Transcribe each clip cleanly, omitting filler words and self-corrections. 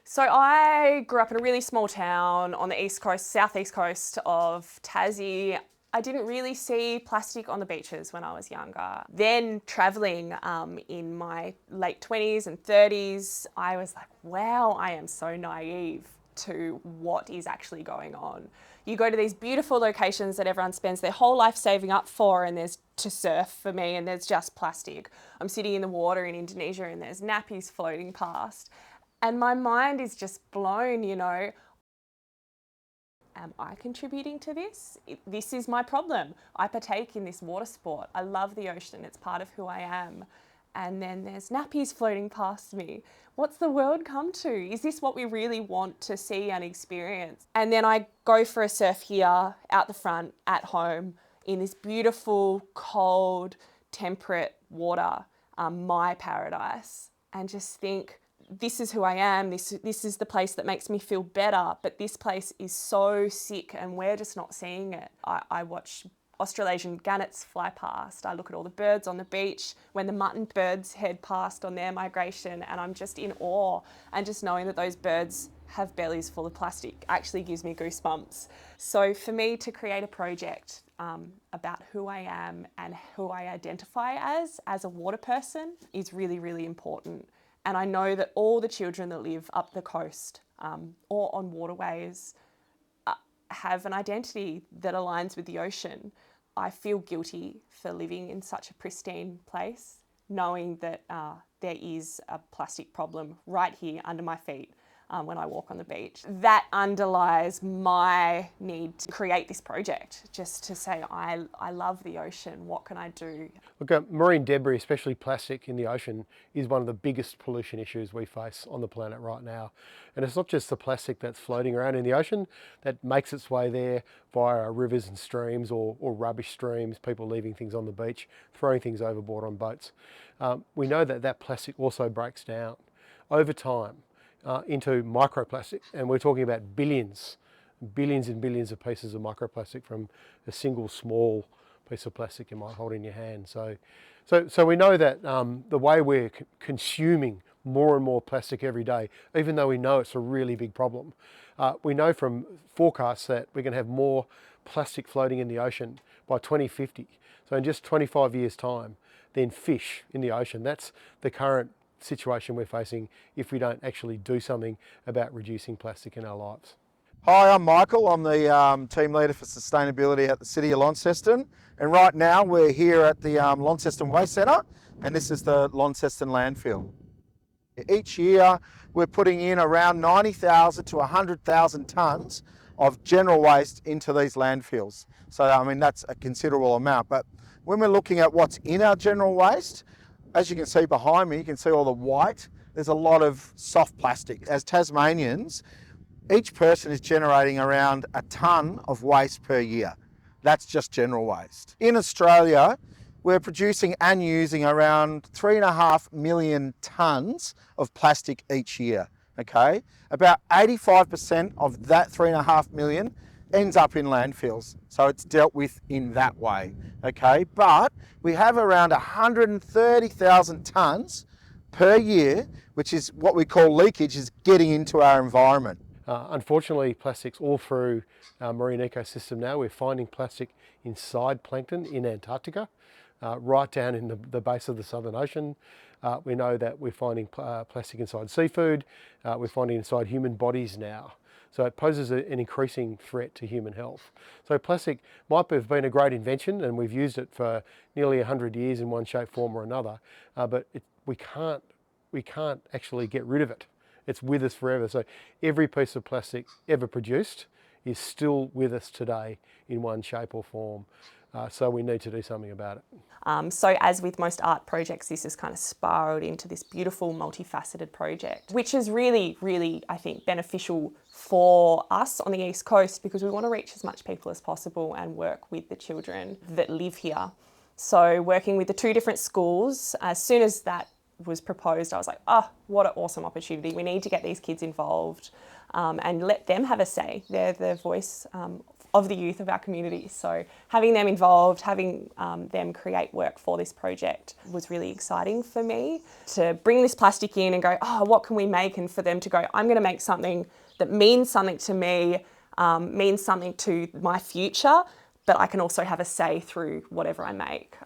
So I grew up in a really small town on the east coast, southeast coast of Tassie. I didn't really see plastic on the beaches when I was younger. Then travelling in my late 20s and 30s, I was like, wow, I am so naive to what is actually going on. You go to these beautiful locations that everyone spends their whole life saving up for, and there's to surf for me, and there's just plastic. I'm sitting in the water in Indonesia and there's nappies floating past. And my mind is just blown, you know. Am I contributing to this? This is my problem. I partake in this water sport. I love the ocean. It's part of who I am. And then there's nappies floating past me. What's the world come to? Is this what we really want to see and experience? And then I go for a surf here, out the front, at home, in this beautiful, cold, temperate water, my paradise, and just think, this is who I am, this is the place that makes me feel better, but this place is so sick and we're just not seeing it. I watch Australasian gannets fly past. I look at all the birds on the beach when the mutton birds head past on their migration, and I'm just in awe. And just knowing that those birds have bellies full of plastic actually gives me goosebumps. So for me to create a project about who I am and who I identify as a water person is really, really important. And I know that all the children that live up the coast or on waterways have an identity that aligns with the ocean. I feel guilty for living in such a pristine place, knowing that there is a plastic problem right here under my feet when I walk on the beach. That underlies my need to create this project, just to say, I love the ocean, what can I do? Look, marine debris, especially plastic in the ocean, is one of the biggest pollution issues we face on the planet right now. And it's not just the plastic that's floating around in the ocean that makes its way there via our rivers and streams or rubbish streams, people leaving things on the beach, throwing things overboard on boats. We know that that plastic also breaks down over time into microplastic, and we're talking about billions and billions of pieces of microplastic from a single small piece of plastic you might hold in your hand. So we know that the way we're consuming more and more plastic every day, even though we know it's a really big problem, we know from forecasts that we're going to have more plastic floating in the ocean by 2050. So in just 25 years' time, than fish in the ocean. That's the current situation we're facing if we don't actually do something about reducing plastic in our lives. Hi, I'm Michael. I'm the team leader for sustainability at the City of Launceston, and right now we're here at the Launceston Waste Centre, and this is the Launceston landfill. Each year we're putting in around 90,000 to 100,000 tonnes of general waste into these landfills. So I mean that's a considerable amount, but when we're looking at what's in our general waste, as you can see behind me, you can see all the white. There's a lot of soft plastic. As Tasmanians, each person is generating around a tonne of waste per year. That's just general waste. In Australia, we're producing and using around 3.5 million tonnes of plastic each year, okay? About 85% of that 3.5 million ends up in landfills. So it's dealt with in that way, okay? But we have around 130,000 tonnes per year, which is what we call leakage, is getting into our environment. Unfortunately, plastics all through our marine ecosystem now. We're finding plastic inside plankton in Antarctica, right down in the base of the Southern Ocean. We know that we're finding plastic inside seafood. We're finding inside human bodies now. So it poses an increasing threat to human health. So plastic might have been a great invention, and we've used it for nearly 100 years in one shape, form or another, but we can't actually get rid of it. It's with us forever. So every piece of plastic ever produced is still with us today in one shape or form. So we need to do something about it. So as with most art projects, this has kind of spiraled into this beautiful multifaceted project, which is really, really, I think, beneficial for us on the East Coast because we want to reach as much people as possible and work with the children that live here. So working with the 2 different schools, as soon as that was proposed, I was like, oh, what an awesome opportunity. We need to get these kids involved and let them have a say. They're the voice of the youth of our community. So having them involved, having them create work for this project was really exciting for me. To bring this plastic in and go, oh, what can we make? And for them to go, I'm going to make something that means something to me, means something to my future, but I can also have a say through whatever I make.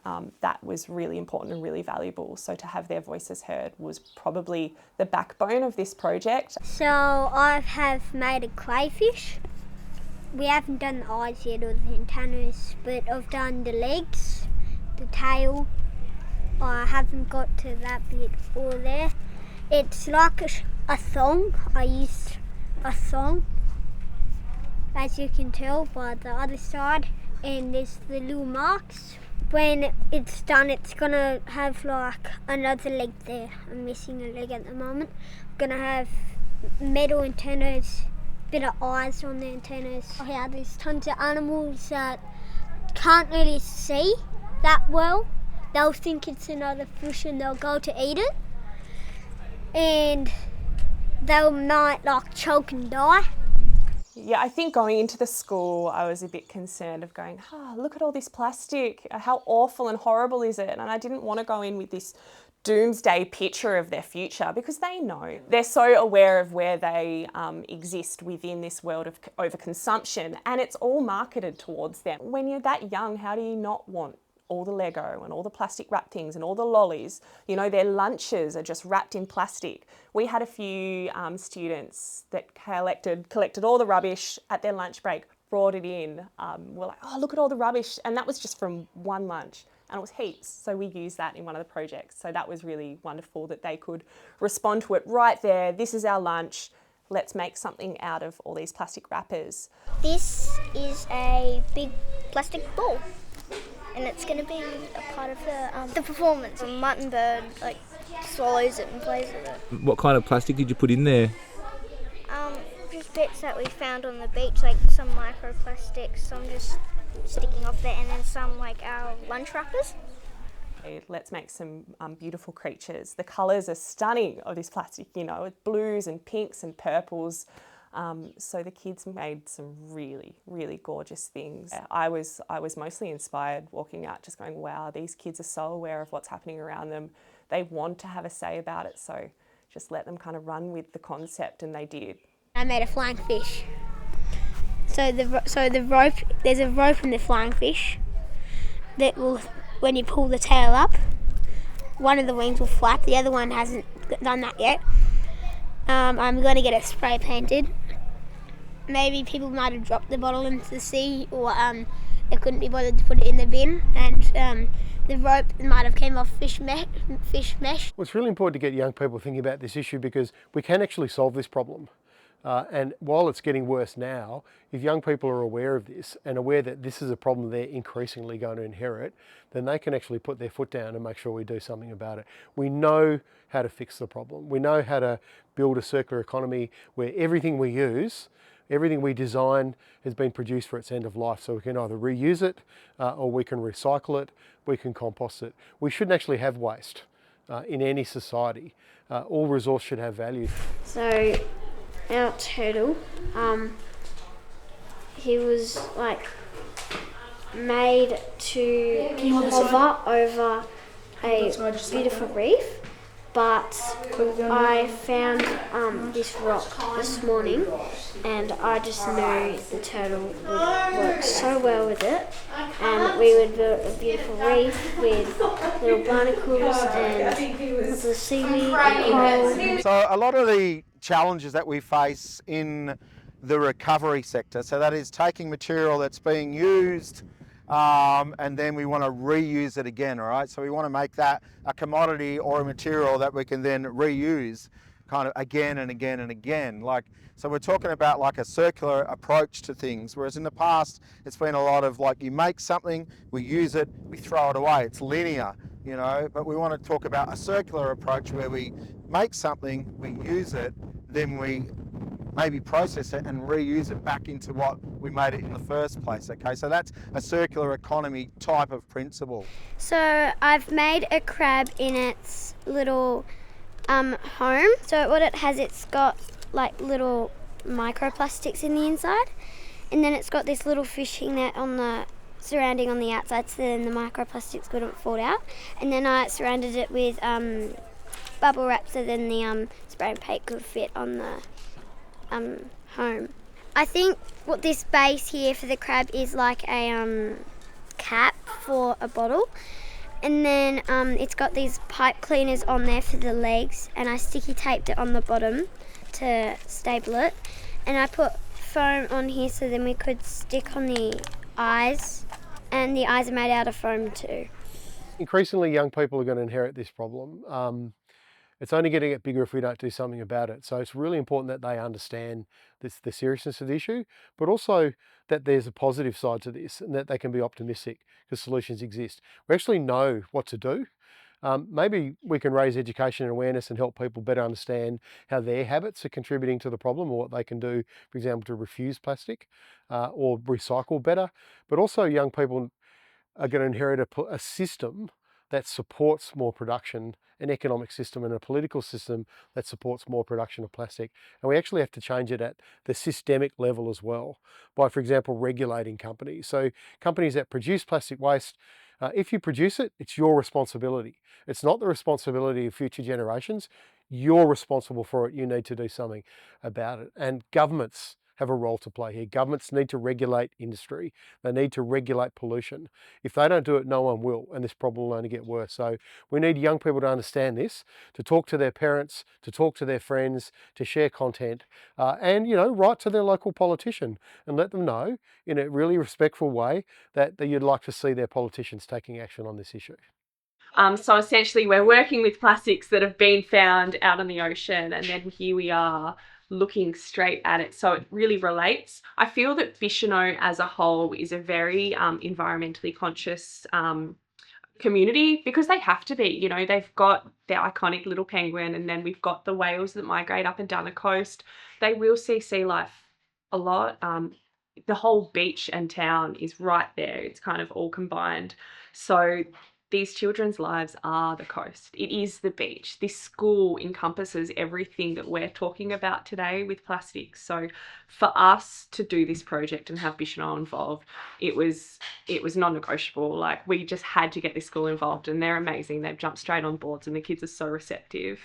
That was really important and really valuable. So to have their voices heard was probably the backbone of this project. So I have made a crayfish. We haven't done the eyes yet or the antennas, but I've done the legs, the tail. I haven't got to that bit or there. It's like a thong. I used a thong, as you can tell by the other side. And there's the little marks. When it's done, it's gonna have like another leg there. I'm missing a leg at the moment. Gonna have metal antennas, bit of eyes on the antennas. Oh yeah, there's tons of animals that can't really see that well. They'll think it's another fish and they'll go to eat it. And they might like choke and die. Yeah, I think going into the school, I was a bit concerned of going, look at all this plastic. How awful and horrible is it? And I didn't want to go in with this doomsday picture of their future, because they know. They're so aware of where they exist within this world of overconsumption, and it's all marketed towards them. When you're that young, how do you not want all the Lego and all the plastic wrap things and all the lollies? You know, their lunches are just wrapped in plastic. We had a few students that collected all the rubbish at their lunch break, brought it in. We're like, oh, look at all the rubbish. And that was just from one lunch, and it was heaps. So we used that in one of the projects. So that was really wonderful that they could respond to it right there. This is our lunch. Let's make something out of all these plastic wrappers. This is a big plastic ball. And it's going to be a part of the performance. A mutton bird swallows it and plays with it. What kind of plastic did you put in there? Just bits that we found on the beach, like some microplastics, some just sticking off there, and then some like our lunch wrappers. Let's make some beautiful creatures. The colours are stunning of this plastic, you know, with blues and pinks and purples. So the kids made some really, really gorgeous things. I was mostly inspired walking out, just going, wow, these kids are so aware of what's happening around them. They want to have a say about it, so just let them kind of run with the concept, and they did. I made a flying fish. So the rope, there's a rope in the flying fish that will, when you pull the tail up, one of the wings will flap, the other one hasn't done that yet. I'm going to get it spray painted. Maybe people might have dropped the bottle into the sea, or they couldn't be bothered to put it in the bin, and the rope might have came off fish mesh. Well, it's really important to get young people thinking about this issue, because we can actually solve this problem. And while it's getting worse now, if young people are aware of this and aware that this is a problem they're increasingly going to inherit, then they can actually put their foot down and make sure we do something about it. We know how to fix the problem. We know how to build a circular economy where everything we use, everything we design has been produced for its end of life. So we can either reuse it or we can recycle it, we can compost it. We shouldn't actually have waste in any society. All resource should have value. So our turtle, he was made to hover over a beautiful reef, but I found this rock this morning, and I just knew the turtle would work so well with it, and we would build a beautiful reef with little barnacles and the seaweed and coral. So a lot of the challenges that we face in the recovery sector, so that is taking material that's being used and then we want to reuse it again, all right? So we want to make that a commodity or a material that we can then reuse kind of again and again and again. So we're talking about like a circular approach to things, whereas in the past it's been a lot of you make something, we use it, we throw it away. It's linear, you know, but we want to talk about a circular approach where we make something, we use it, then we maybe process it and reuse it back into what we made it in the first place, okay? So that's a circular economy type of principle. So I've made a crab in its little home. So what it has, it's got little microplastics in the inside, and then it's got this little fishing net on the surrounding on the outside, so then the microplastics wouldn't fall out. And then I surrounded it with bubble wrap, so then the spray and paint could fit on the home. I think what this base here for the crab is like a cap for a bottle, and then it's got these pipe cleaners on there for the legs, and I sticky taped it on the bottom to stable it, and I put foam on here so then we could stick on the eyes, and the eyes are made out of foam too. Increasingly young people are going to inherit this problem. It's only going to get bigger if we don't do something about it. So it's really important that they understand the seriousness of the issue, but also that there's a positive side to this and that they can be optimistic because solutions exist. We actually know what to do. Maybe we can raise education and awareness and help people better understand how their habits are contributing to the problem, or what they can do, for example, to refuse plastic or recycle better. But also young people are going to inherit a system that supports more production, an economic system and a political system that supports more production of plastic. And we actually have to change it at the systemic level as well by, for example, regulating companies. So companies that produce plastic waste, if you produce it, it's your responsibility. It's not the responsibility of future generations. You're responsible for it. You need to do something about it. And governments have a role to play here. Governments need to regulate industry. They need to regulate pollution. If they don't do it, no one will, and this problem will only get worse. So we need young people to understand this, to talk to their parents, to talk to their friends, to share content, and write to their local politician and let them know in a really respectful way that you'd like to see their politicians taking action on this issue. So essentially we're working with plastics that have been found out in the ocean, and then here we are looking straight at it, so it really relates. I feel that Bicheno as a whole is a very environmentally conscious community, because they have to be. They've got their iconic little penguin, and then we've got the whales that migrate up and down the coast. They will see sea life a lot. The whole beach and town is right there. It's kind of all combined. So these children's lives are the coast. It is the beach. This school encompasses everything that we're talking about today with plastics. So for us to do this project and have Bicheno involved, it was non-negotiable. Like, we just had to get this school involved, and they're amazing. They've jumped straight on boards, and the kids are so receptive.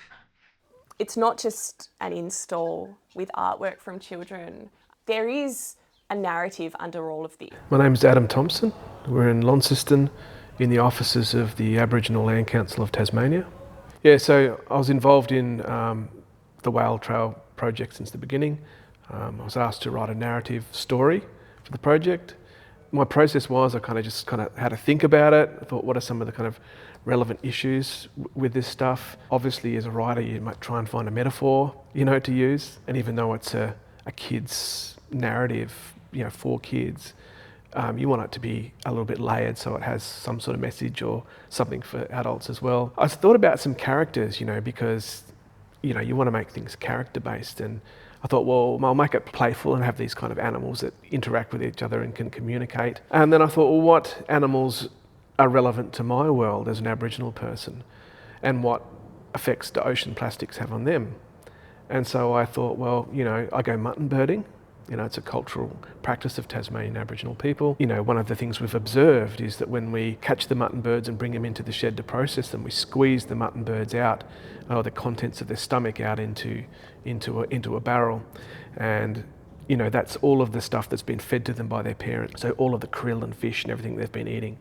It's not just an install with artwork from children. There is a narrative under all of this. My name is Adam Thompson. We're in Launceston, in the offices of the Aboriginal Land Council of Tasmania. Yeah, so I was involved in the Whale Trail project since the beginning. I was asked to write a narrative story for the project. My process was I kind of had to think about it. I thought, what are some of the kind of relevant issues with this stuff? Obviously, as a writer, you might try and find a metaphor, to use. And even though it's a kid's narrative, for kids, you want it to be a little bit layered, so it has some sort of message or something for adults as well. I thought about some characters, because you want to make things character based, and I thought, well, I'll make it playful and have these kind of animals that interact with each other and can communicate. And then I thought, well, what animals are relevant to my world as an Aboriginal person, and what effects do ocean plastics have on them? And so I thought, well, I go mutton birding. It's a cultural practice of Tasmanian Aboriginal people. One of the things we've observed is that when we catch the mutton birds and bring them into the shed to process them, we squeeze the mutton birds out, or the contents of their stomach out into a barrel. And, that's all of the stuff that's been fed to them by their parents. So all of the krill and fish and everything they've been eating.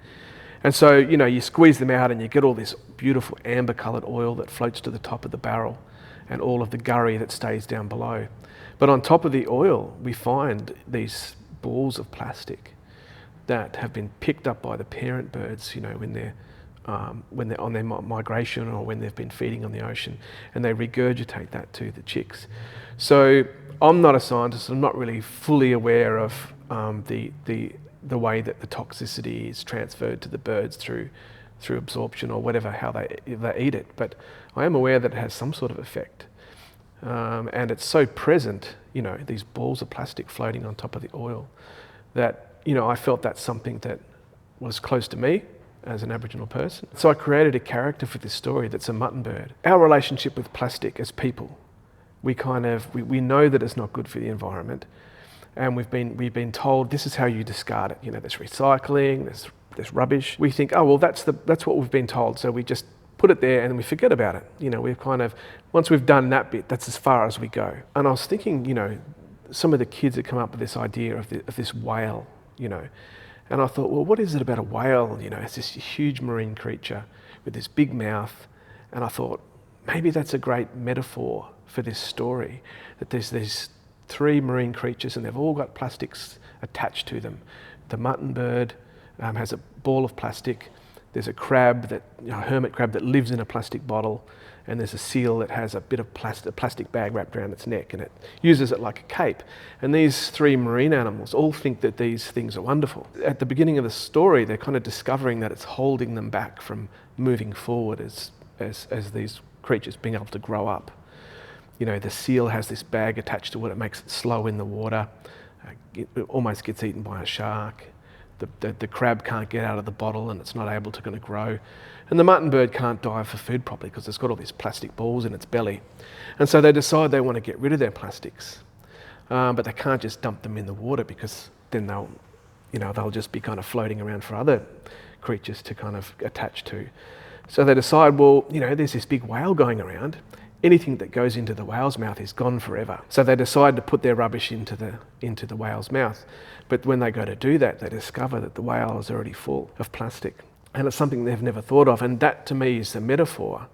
And so, you squeeze them out and you get all this beautiful amber coloured oil that floats to the top of the barrel, and all of the gurry that stays down below. But on top of the oil, we find these balls of plastic that have been picked up by the parent birds, when they're on their migration or when they've been feeding on the ocean, and they regurgitate that to the chicks. So I'm not a scientist. I'm not really fully aware of the way that the toxicity is transferred to the birds through absorption or whatever, how they eat it. But I am aware that it has some sort of effect. And it's so present, these balls of plastic floating on top of the oil, that, I felt that's something that was close to me as an Aboriginal person. So I created a character for this story that's a mutton bird. Our relationship with plastic as people, we know that it's not good for the environment. and we've been told this is how you discard it. You know, there's recycling, there's rubbish. We think, oh well, that's what we've been told, so we just put it there and then we forget about it. You know, we've kind of, once we've done that bit, that's as far as we go. And I was thinking, you know, some of the kids had come up with this idea of this whale, you know, and I thought, well, what is it about a whale? You know, it's this huge marine creature with this big mouth, and I thought maybe that's a great metaphor for this story, that there's these 3 marine creatures and they've all got plastics attached to them. The mutton bird has a ball of plastic. There's a crab, a hermit crab that lives in a plastic bottle, and there's a seal that has a bit of plastic bag wrapped around its neck, and it uses it like a cape. And these 3 marine animals all think that these things are wonderful. At the beginning of the story, they're kind of discovering that it's holding them back from moving forward as these creatures being able to grow up. You know, the seal has this bag attached to it. It makes it slow in the water. It almost gets eaten by a shark. The crab can't get out of the bottle and it's not able to kind of grow. And the mutton bird can't dive for food properly because it's got all these plastic balls in its belly. And so they decide they want to get rid of their plastics. But they can't just dump them in the water because then they'll just be kind of floating around for other creatures to kind of attach to. So they decide, well, you know, there's this big whale going around. Anything that goes into the whale's mouth is gone forever. So they decide to put their rubbish into the whale's mouth. But when they go to do that, they discover that the whale is already full of plastic. And it's something they've never thought of. And that to me is the metaphor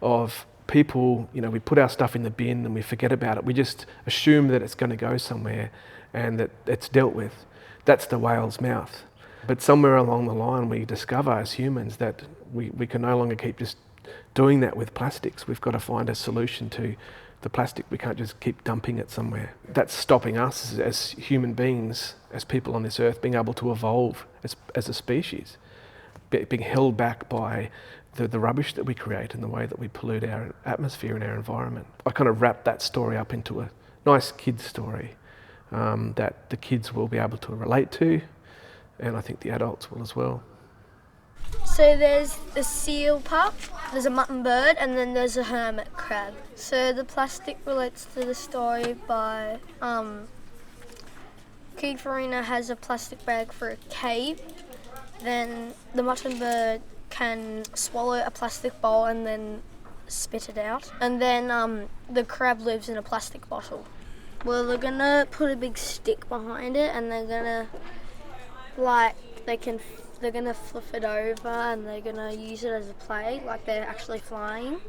of people, you know, we put our stuff in the bin and we forget about it. We just assume that it's going to go somewhere and that it's dealt with. That's the whale's mouth. But somewhere along the line we discover as humans that we can no longer keep just doing that with plastics. We've got to find a solution to the plastic. We can't just keep dumping it somewhere. That's stopping us as human beings, as people on this earth, being able to evolve as a species, being held back by the rubbish that we create and the way that we pollute our atmosphere and our environment. I kind of wrapped that story up into a nice kid's story that the kids will be able to relate to, and I think the adults will as well. So there's a seal pup, there's a mutton bird, and then there's a hermit crab. So the plastic relates to the story by Kid Farina has a plastic bag for a cape, then the mutton bird can swallow a plastic bowl and then spit it out, and then the crab lives in a plastic bottle. Well, they're gonna put a big stick behind it and they're gonna they're going to flip it over and they're going to use it as a play, like they're actually flying.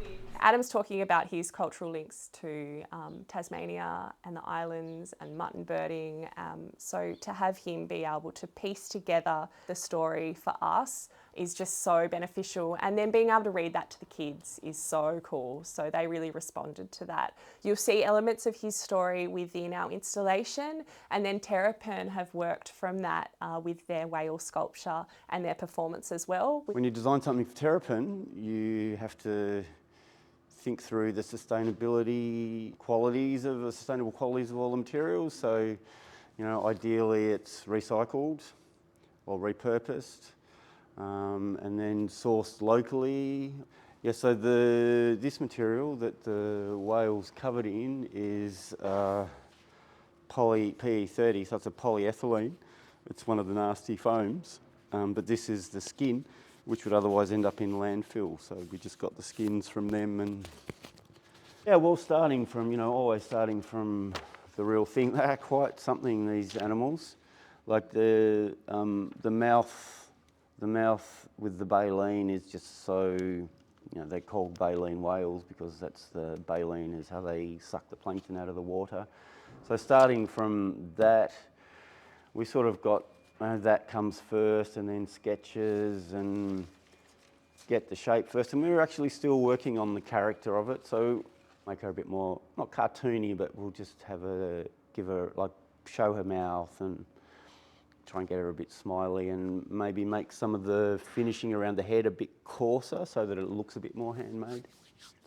Adam's talking about his cultural links to Tasmania and the islands and mutton birding. So to have him be able to piece together the story for us is just so beneficial. And then being able to read that to the kids is so cool. So they really responded to that. You'll see elements of his story within our installation, and then Terrapin have worked from that with their whale sculpture and their performance as well. When you design something for Terrapin, you have to think through the sustainable qualities of all the materials. So, you know, ideally it's recycled or repurposed, and then sourced locally. Yeah, so this material that the whale's covered in is PE30, so it's a polyethylene. It's one of the nasty foams, but this is the skin, which would otherwise end up in landfill. So we just got the skins from them, and yeah, well, always starting from the real thing. They are quite something, these animals. Like the mouth with the baleen is just so, you know, they're called baleen whales because that's the baleen is how they suck the plankton out of the water. So starting from that, we sort of got that comes first, and then sketches and get the shape first. And we were actually still working on the character of it, so make her a bit more, not cartoony, but we'll just show her mouth and try and get her a bit smiley, and maybe make some of the finishing around the head a bit coarser so that it looks a bit more handmade.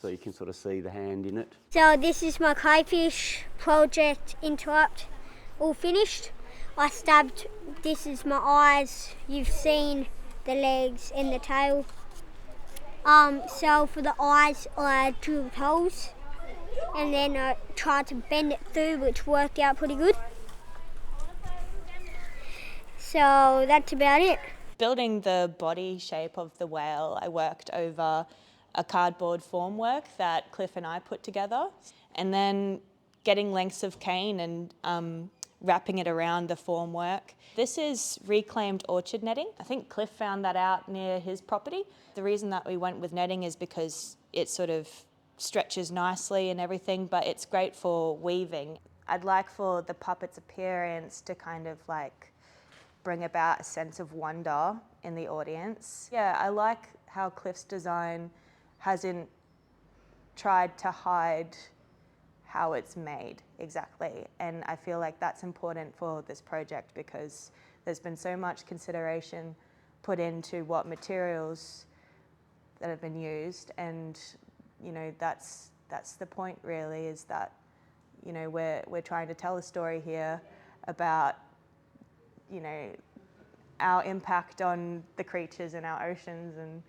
So you can sort of see the hand in it. So this is my crayfish project interrupt, all finished. I stabbed, this is my eyes, you've seen the legs and the tail. So for the eyes I drilled holes and then I tried to bend it through, which worked out pretty good. So that's about it. Building the body shape of the whale, I worked over a cardboard formwork that Cliff and I put together, and then getting lengths of cane and wrapping it around the formwork. This is reclaimed orchard netting. I think Cliff found that out near his property. The reason that we went with netting is because it sort of stretches nicely and everything, but it's great for weaving. I'd like for the puppet's appearance to kind of like bring about a sense of wonder in the audience. Yeah, I like how Cliff's design hasn't tried to hide how it's made exactly. And I feel like that's important for this project because there's been so much consideration put into what materials that have been used. And, you know, that's the point really, is that, you know, we're trying to tell a story here about, you know, our impact on the creatures in our oceans. And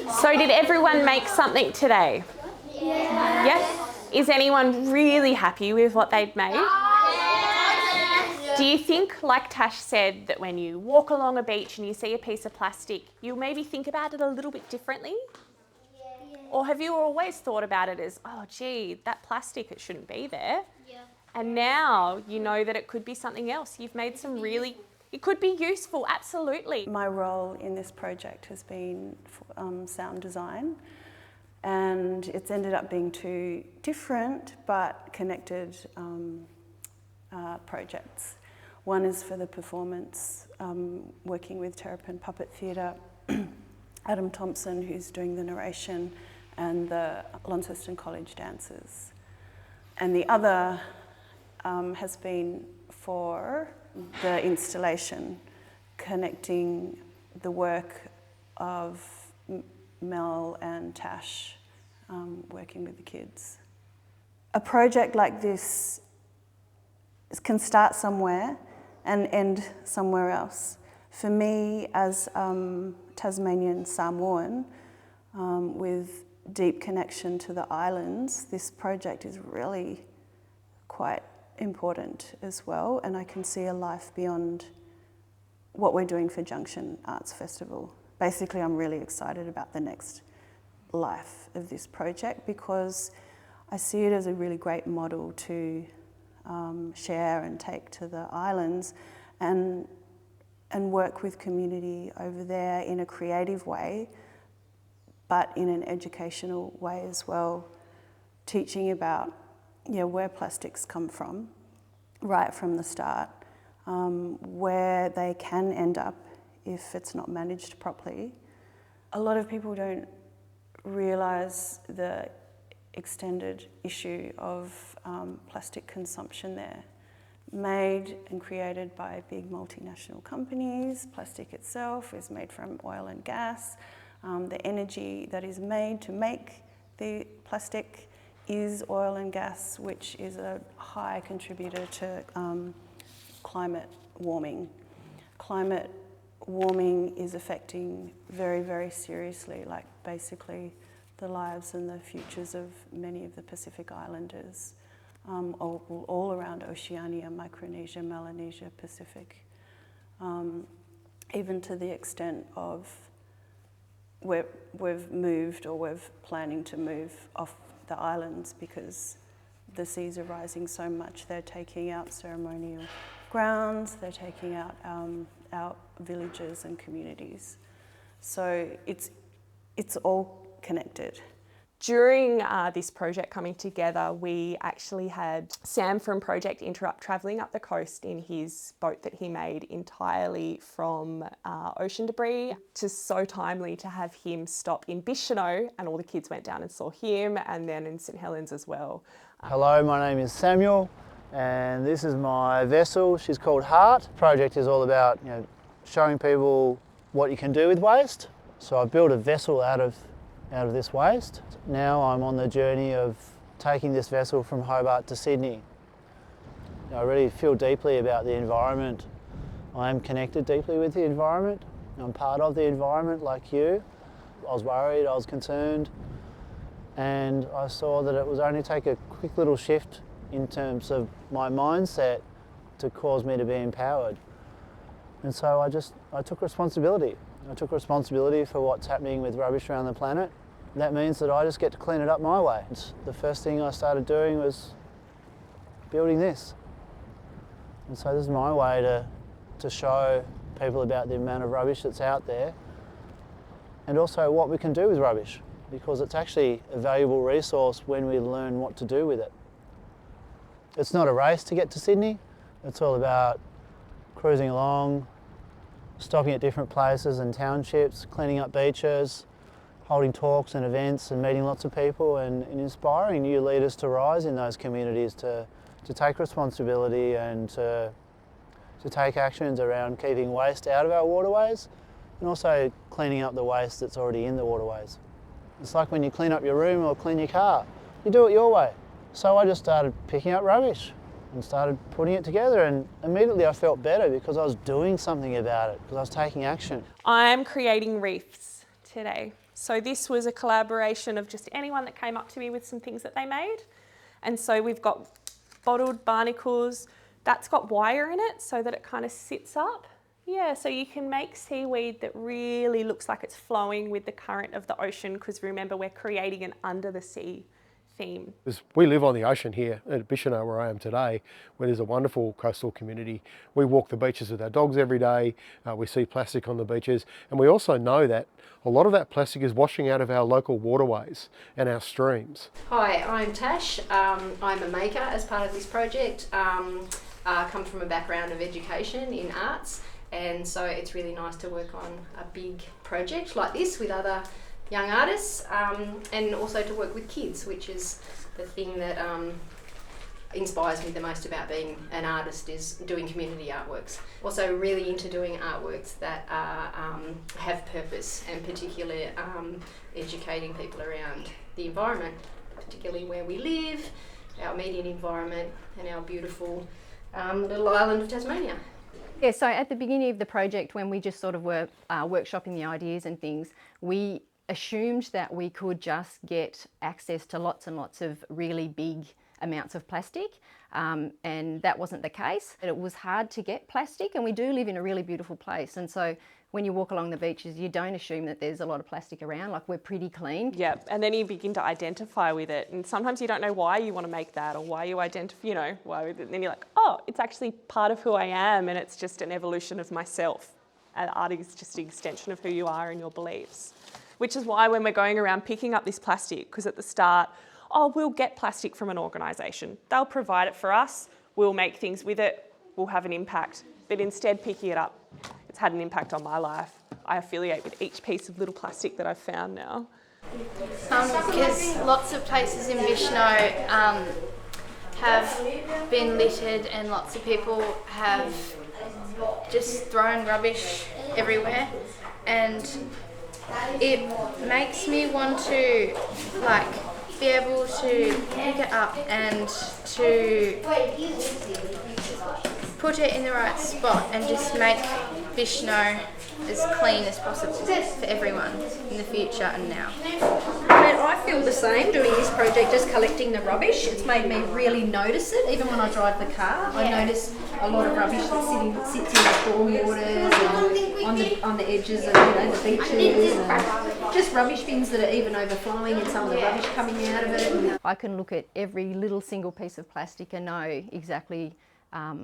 So did everyone make something today? Yeah. Yes? Is anyone really happy with what they've made? Do you think, like Tash said, that when you walk along a beach and you see a piece of plastic, you'll maybe think about it a little bit differently? Or have you always thought about it as, oh gee, that plastic, it shouldn't be there? Yeah. And now you know that it could be something else. You've made some really, it could be useful, absolutely. My role in this project has been sound design, and it's ended up being two different but connected projects. One is for the performance, working with Terrapin Puppet Theatre, Adam Thompson, who's doing the narration, and the Launceston College dancers. And the other has been for the installation, connecting the work of Mel and Tash, working with the kids. A project like this can start somewhere and end somewhere else. For me, as Tasmanian Samoan, with deep connection to the islands, this project is really quite important as well, and I can see a life beyond what we're doing for Junction Arts Festival. Basically, I'm really excited about the next life of this project because I see it as a really great model to share and take to the islands and work with community over there in a creative way, but in an educational way as well, teaching about where plastics come from, right from the start, where they can end up if it's not managed properly. A lot of people don't realise the extended issue of plastic consumption there. Made and created by big multinational companies. Plastic itself is made from oil and gas. The energy that is made to make the plastic is oil and gas, which is a high contributor to climate warming. Climate warming is affecting very, very seriously, like basically the lives and the futures of many of the Pacific Islanders, all around Oceania, Micronesia, Melanesia, Pacific, even to the extent of we've moved or we're planning to move off the islands because the seas are rising so much. They're taking out ceremonial grounds, they're taking out our villages and communities. So it's all connected. During this project coming together, we actually had Sam from Project Interrupt travelling up the coast in his boat that he made entirely from ocean debris. Just so timely to have him stop in Bicheno, and all the kids went down and saw him, and then in St Helens as well. Hello, my name is Samuel, and this is my vessel. She's called Heart. The project is all about showing people what you can do with waste. So I built a vessel out of this waste. Now I'm on the journey of taking this vessel from Hobart to Sydney. I really feel deeply about the environment. I am connected deeply with the environment. I'm part of the environment like you. I was worried, I was concerned, and I saw that it was only take a quick little shift in terms of my mindset to cause me to be empowered. And so I took responsibility. I took responsibility for what's happening with rubbish around the planet. That means that I just get to clean it up my way. The first thing I started doing was building this. And so this is my way to show people about the amount of rubbish that's out there and also what we can do with rubbish, because it's actually a valuable resource when we learn what to do with it. It's not a race to get to Sydney. It's all about cruising along, stopping at different places and townships, cleaning up beaches, holding talks and events and meeting lots of people and inspiring new leaders to rise in those communities to take responsibility and to take actions around keeping waste out of our waterways and also cleaning up the waste that's already in the waterways. It's like when you clean up your room or clean your car, you do it your way. So I just started picking up rubbish and started putting it together, and immediately I felt better because I was doing something about it, because I was taking action. I'm creating reefs today. So this was a collaboration of just anyone that came up to me with some things that they made. And so we've got bottled barnacles, that's got wire in it so that it kind of sits up. Yeah, so you can make seaweed that really looks like it's flowing with the current of the ocean, because remember, we're creating an under the sea theme. We live on the ocean here at Bicheno, where I am today, where there's a wonderful coastal community. We walk the beaches with our dogs every day. We see plastic on the beaches, and we also know that a lot of that plastic is washing out of our local waterways and our streams. Hi, I'm Tash. I'm a maker as part of this project. Come from a background of education in arts, and so it's really nice to work on a big project like this with other young artists, and also to work with kids, which is the thing that inspires me the most about being an artist, is doing community artworks. Also really into doing artworks that have purpose, and particularly educating people around the environment, particularly where we live, our immediate environment, and our beautiful little island of Tasmania. Yeah, so at the beginning of the project, when we just sort of were workshopping the ideas and things, we assumed that we could just get access to lots and lots of really big amounts of plastic, and that wasn't the case. It was hard to get plastic, and we do live in a really beautiful place, and so when you walk along the beaches, you don't assume that there's a lot of plastic around, like we're pretty clean. Yeah, and then you begin to identify with it, and sometimes you don't know why you want to make that or why you identify, why, and then you're like, oh, it's actually part of who I am, and it's just an evolution of myself. And art is just an extension of who you are and your beliefs. Which is why when we're going around picking up this plastic, because at the start, we'll get plastic from an organisation. They'll provide it for us, we'll make things with it, we'll have an impact. But instead, picking it up, it's had an impact on my life. I affiliate with each piece of little plastic that I've found now. Because lots of places in Bicheno have been littered, and lots of people have just thrown rubbish everywhere, and it makes me want to be able to pick it up and to put it in the right spot and just make Bicheno as clean as possible for everyone in the future and now. And I feel the same doing this project, just collecting the rubbish. It's made me really notice it. Even when I drive the car, I notice a lot of rubbish that sits in the storm waters and on the edges of the beaches, and just rubbish bins that are even overflowing, and some of the rubbish coming out of it. I can look at every little single piece of plastic and know exactly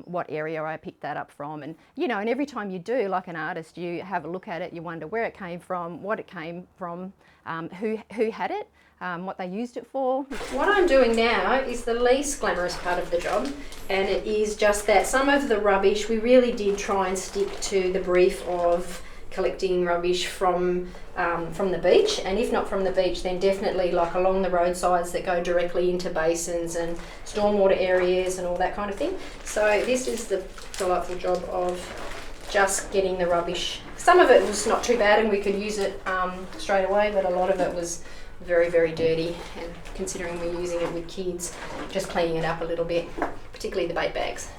what area I picked that up from, and and every time you do, like an artist, you have a look at it, you wonder where it came from, what it came from, who had it, what they used it for. What I'm doing now is the least glamorous part of the job, and it is just that some of the rubbish, we really did try and stick to the brief of collecting rubbish from the beach, and if not from the beach, then definitely like along the roadsides that go directly into basins and stormwater areas and all that kind of thing. So this is the delightful job of just getting the rubbish. Some of it was not too bad and we could use it straight away, but a lot of it was very, very dirty, and considering we're using it with kids, just cleaning it up a little bit, particularly the bait bags.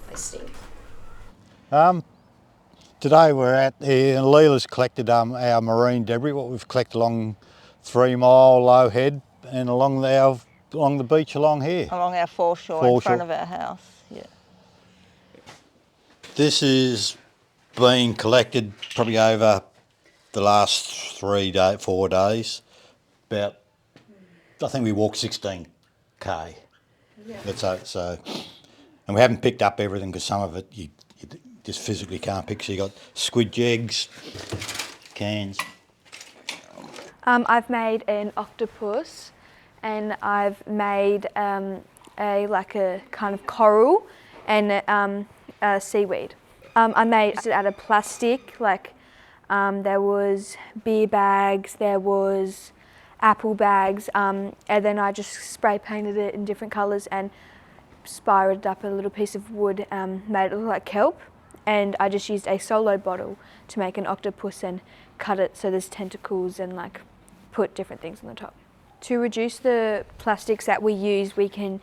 They stink. Today we're at here, Lila's collected our marine debris, what we've collected along 3 Mile, Low Head, and along the beach along here. Along our foreshore in front of our house, yeah. This is been collected probably over the last 4 days. About, I think we walked 16k. That's so, and we haven't picked up everything because some of it you just physically can't pick. So you got squid jigs, cans. I've made an octopus, and I've made a kind of coral and a seaweed. I made it out of plastic, there was beer bags, there was apple bags, and then I just spray painted it in different colours and spiraled up a little piece of wood, made it look like kelp, and I just used a solo bottle to make an octopus and cut it so there's tentacles and put different things on the top. To reduce the plastics that we use, we can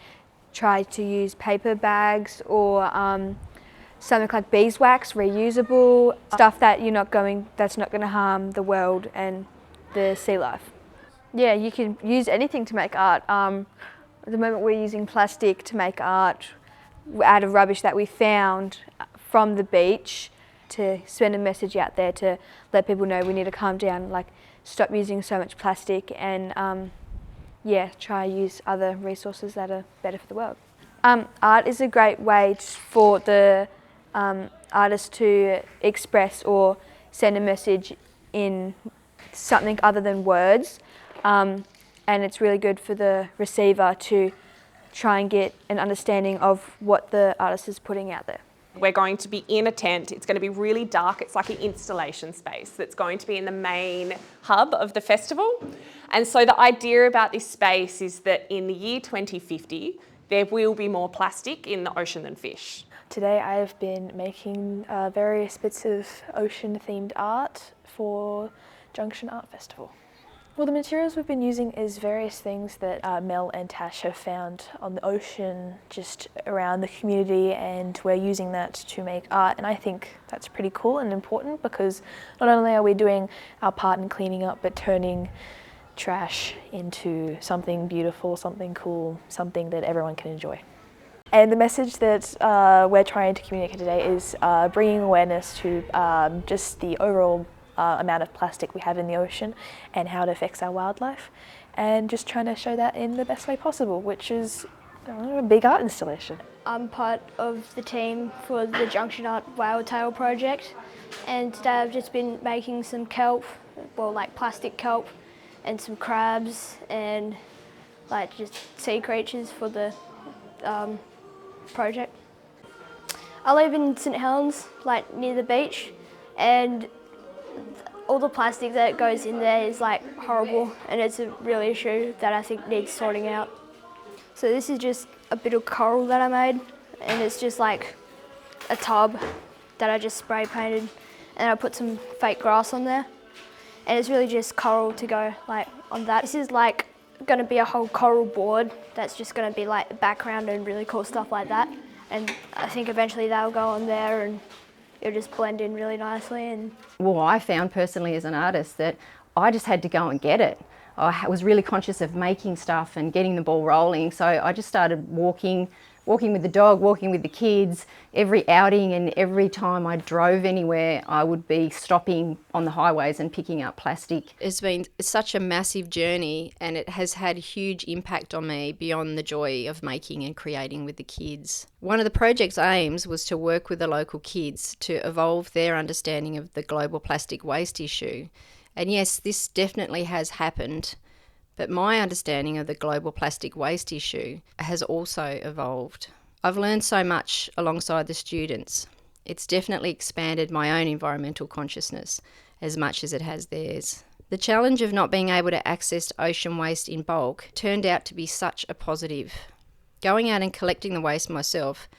try to use paper bags or something like beeswax, reusable stuff that's not going to harm the world and the sea life. Yeah, you can use anything to make art. At the moment we're using plastic to make art out of rubbish that we found from the beach to send a message out there to let people know we need to calm down, stop using so much plastic and try to use other resources that are better for the world. Art is a great way for the artist to express or send a message in something other than words, and it's really good for the receiver to try and get an understanding of what the artist is putting out there. We're going to be in a tent. It's going to be really dark. It's like an installation space that's going to be in the main hub of the festival. And so the idea about this space is that in the year 2050, there will be more plastic in the ocean than fish. Today I have been making various bits of ocean-themed art for Junction Arts Festival. Well, the materials we've been using is various things that Mel and Tash have found on the ocean just around the community, and we're using that to make art, and I think that's pretty cool and important because not only are we doing our part in cleaning up but turning trash into something beautiful, something cool, something that everyone can enjoy. And the message that we're trying to communicate today is bringing awareness to just the overall amount of plastic we have in the ocean and how it affects our wildlife, and just trying to show that in the best way possible, which is a big art installation. I'm part of the team for the Junction Art Whale Tail project, and today I've just been making some kelp, plastic kelp, and some crabs and just sea creatures for the project. I live in St Helens, near the beach, and all the plastic that goes in there is horrible, and it's a real issue that I think needs sorting out. So this is just a bit of coral that I made, and it's just a tub that I just spray painted, and I put some fake grass on there, and it's really just coral to go on that. This is going to be a whole coral board that's just going to be the background and really cool stuff like that, and I think eventually that'll go on there and it'll just blend in really nicely. And well, I found personally as an artist that I just had to go and get it. I was really conscious of making stuff and getting the ball rolling, so I just started walking with the dog, walking with the kids. Every outing and every time I drove anywhere, I would be stopping on the highways and picking up plastic. It's been such a massive journey, and it has had a huge impact on me beyond the joy of making and creating with the kids. One of the project's aims was to work with the local kids to evolve their understanding of the global plastic waste issue. And yes, this definitely has happened, but my understanding of the global plastic waste issue has also evolved. I've learned so much alongside the students. It's definitely expanded my own environmental consciousness as much as it has theirs. The challenge of not being able to access ocean waste in bulk turned out to be such a positive. Going out and collecting the waste myself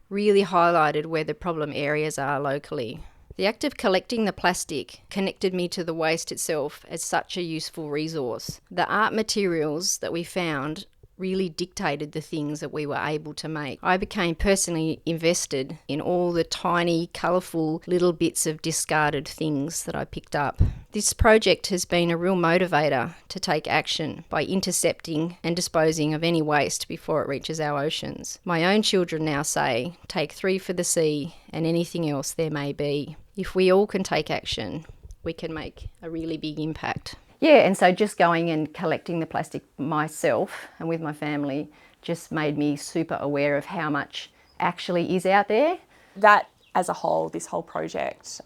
really highlighted where the problem areas are locally. The act of collecting the plastic connected me to the waste itself as such a useful resource. The art materials that we found really dictated the things that we were able to make. I became personally invested in all the tiny, colourful little bits of discarded things that I picked up. This project has been a real motivator to take action by intercepting and disposing of any waste before it reaches our oceans. My own children now say, take 3 for the sea and anything else there may be. If we all can take action, we can make a really big impact. Yeah, and so just going and collecting the plastic myself and with my family just made me super aware of how much actually is out there. That as a whole, this whole project,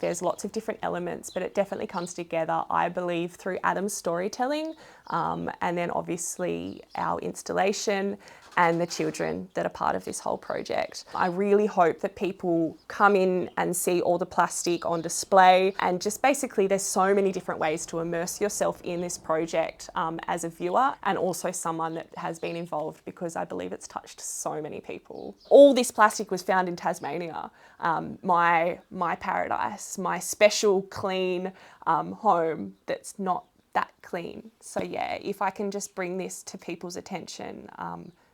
there's lots of different elements, but it definitely comes together, I believe, through Adam's storytelling, and then obviously our installation and the children that are part of this whole project. I really hope that people come in and see all the plastic on display, and just basically there's so many different ways to immerse yourself in this project as a viewer and also someone that has been involved, because I believe it's touched so many people. All this plastic was found in Tasmania, my paradise, my special clean home that's not that clean. So yeah, if I can just bring this to people's attention,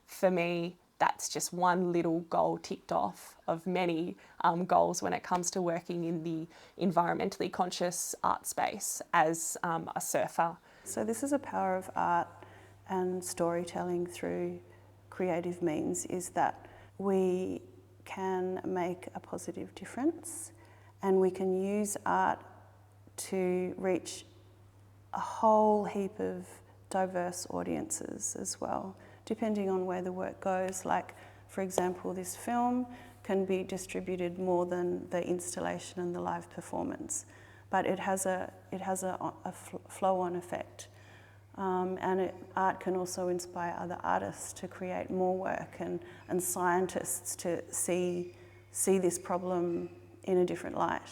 for me, that's just one little goal ticked off of many goals when it comes to working in the environmentally conscious art space as a surfer. So this is a power of art and storytelling through creative means, is that we can make a positive difference, and we can use art to reach a whole heap of diverse audiences as well, depending on where the work goes. Like, for example, this film can be distributed more than the installation and the live performance, but it has a flow-on effect. Art can also inspire other artists to create more work, and scientists to see this problem in a different light.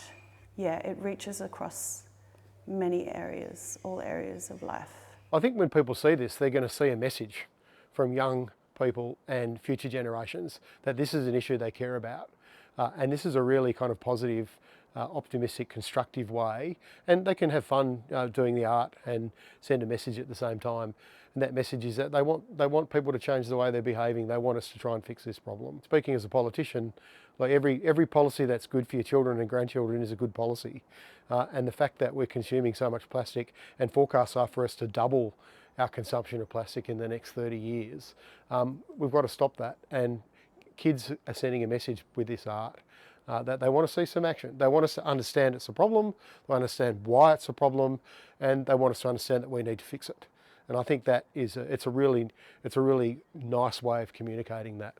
Yeah, it reaches across many areas, all areas of life. I think when people see this, they're going to see a message from young people and future generations that this is an issue they care about. And this is a really kind of positive, optimistic, constructive way. And they can have fun doing the art and send a message at the same time. And that message is that they want people to change the way they're behaving. They want us to try and fix this problem. Speaking as a politician, like every policy that's good for your children and grandchildren is a good policy. And the fact that we're consuming so much plastic, and forecasts are for us to double our consumption of plastic in the next 30 years, we've got to stop that. And kids are sending a message with this art that they want to see some action. They want us to understand it's a problem, they understand why it's a problem, and they want us to understand that we need to fix it. And I think that is it's a really nice way of communicating that.